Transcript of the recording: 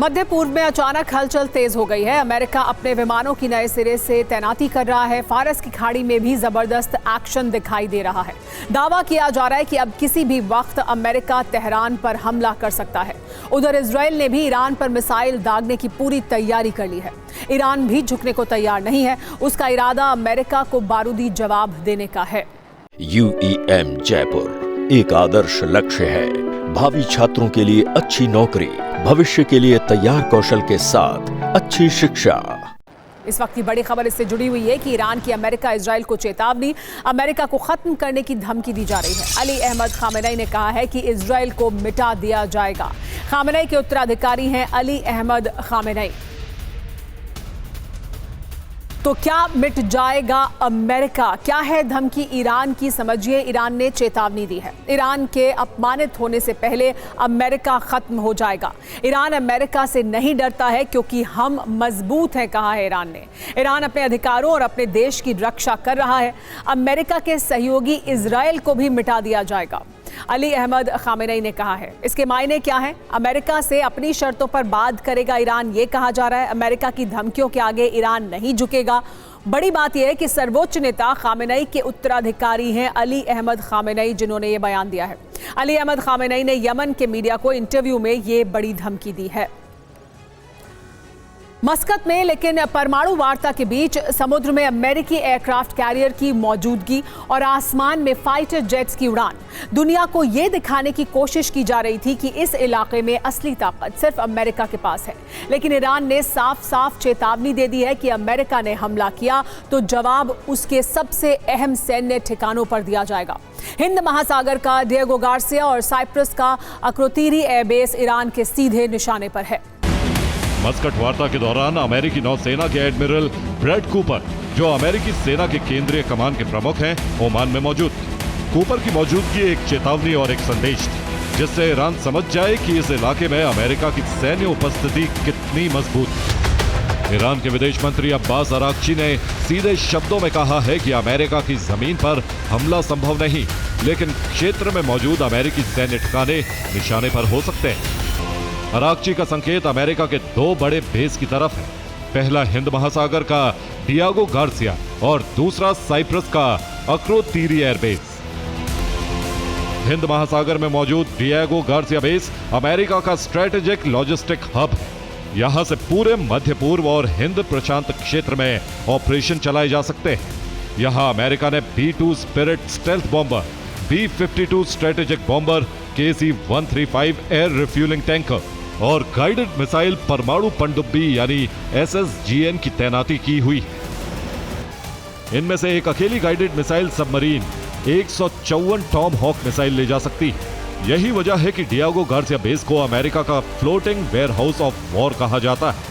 मध्य पूर्व में अचानक हलचल तेज हो गई है। अमेरिका अपने विमानों की नए सिरे से तैनाती कर रहा है। फारस की खाड़ी में भी जबरदस्त एक्शन दिखाई दे रहा है। दावा किया जा रहा है कि अब किसी भी वक्त अमेरिका तेहरान पर हमला कर सकता है। उधर इजरायल ने भी ईरान पर मिसाइल दागने की पूरी तैयारी कर ली है। ईरान भी झुकने को तैयार नहीं है। उसका इरादा अमेरिका को बारूदी जवाब देने का है। UEM जयपुर एक आदर्श लक्ष्य है। भावी छात्रों के लिए अच्छी नौकरी, भविष्य के लिए तैयार कौशल के साथ अच्छी शिक्षा। इस वक्त की बड़ी खबर इससे जुड़ी हुई है कि ईरान की अमेरिका इजरायल को चेतावनी, अमेरिका को खत्म करने की धमकी दी जा रही है। अली अहमद खामेनेई ने कहा है कि इजरायल को मिटा दिया जाएगा। खामेनेई के उत्तराधिकारी हैं अली अहमद खामेनेई। तो क्या मिट जाएगा अमेरिका? क्या है धमकी ईरान की? समझिए, ईरान ने चेतावनी दी है। ईरान के अपमानित होने से पहले अमेरिका खत्म हो जाएगा। ईरान अमेरिका से नहीं डरता है क्योंकि हम मजबूत हैं, कहा है ईरान ने। ईरान अपने अधिकारों और अपने देश की रक्षा कर रहा है। अमेरिका के सहयोगी इजरायल को भी मिटा दिया जाएगा, अली अहमद खामेनेई ने कहा है। इसके मायने क्या हैं? अमेरिका से अपनी शर्तों पर बात करेगा ईरान, ये कहा जा रहा है। अमेरिका की धमकियों के आगे ईरान नहीं झुकेगा। बड़ी बात यह है कि सर्वोच्च नेता खामेनेई के उत्तराधिकारी हैं अली अहमद खामेनेई, जिन्होंने ये बयान दिया है। अली अहमद खामेनेई ने यमन के मीडिया को इंटरव्यू में ये बड़ी धमकी दी है। मस्कत में लेकिन परमाणु वार्ता के बीच समुद्र में अमेरिकी एयरक्राफ्ट कैरियर की मौजूदगी और आसमान में फाइटर जेट्स की उड़ान, दुनिया को यह दिखाने की कोशिश की जा रही थी कि इस इलाके में असली ताकत सिर्फ अमेरिका के पास है। लेकिन ईरान ने साफ साफ चेतावनी दे दी है कि अमेरिका ने हमला किया तो जवाब उसके सबसे अहम सैन्य ठिकानों पर दिया जाएगा। हिंद महासागर का डिएगो गार्सिया और साइप्रस का अक्रोतीरी एयरबेस ईरान के सीधे निशाने पर है। मस्कट वार्ता के दौरान अमेरिकी नौसेना के एडमिरल ब्रैड कूपर, जो अमेरिकी सेना के केंद्रीय कमान के प्रमुख हैं, ओमान में मौजूद। कूपर की मौजूदगी एक चेतावनी और एक संदेश थी, जिससे ईरान समझ जाए कि इस इलाके में अमेरिका की सैन्य उपस्थिति कितनी मजबूत है। ईरान के विदेश मंत्री अब्बास अराक्ची ने सीधे शब्दों में कहा है कि अमेरिका की जमीन पर हमला संभव नहीं, लेकिन क्षेत्र में मौजूद अमेरिकी सैन्य ठिकाने निशाने पर हो सकते हैं। अराक्ची का संकेत अमेरिका के दो बड़े बेस की तरफ है। पहला हिंद महासागर का डिएगो गार्सिया और दूसरा साइप्रस का अक्रोतीरी एयरबेस। हिंद महासागर में मौजूद डिएगो गार्सिया बेस अमेरिका का स्ट्रेटेजिक लॉजिस्टिक हब है। यहां से पूरे मध्य पूर्व और हिंद प्रशांत क्षेत्र में ऑपरेशन चलाए जा सकते हैं। यहां अमेरिका ने B-2 spirit stealth bomber, B-52 strategic bomber, KC-135 air refuelling tanker और गाइडेड मिसाइल परमाणु पनडुब्बी यानी SSGN की तैनाती की हुई है। इनमें से एक अकेली guided missile submarine 154 Tomahawk missile ले जा सकती है। यही वजह है कि डिएगो गार्सिया बेस को अमेरिका का floating warehouse of war कहा जाता है।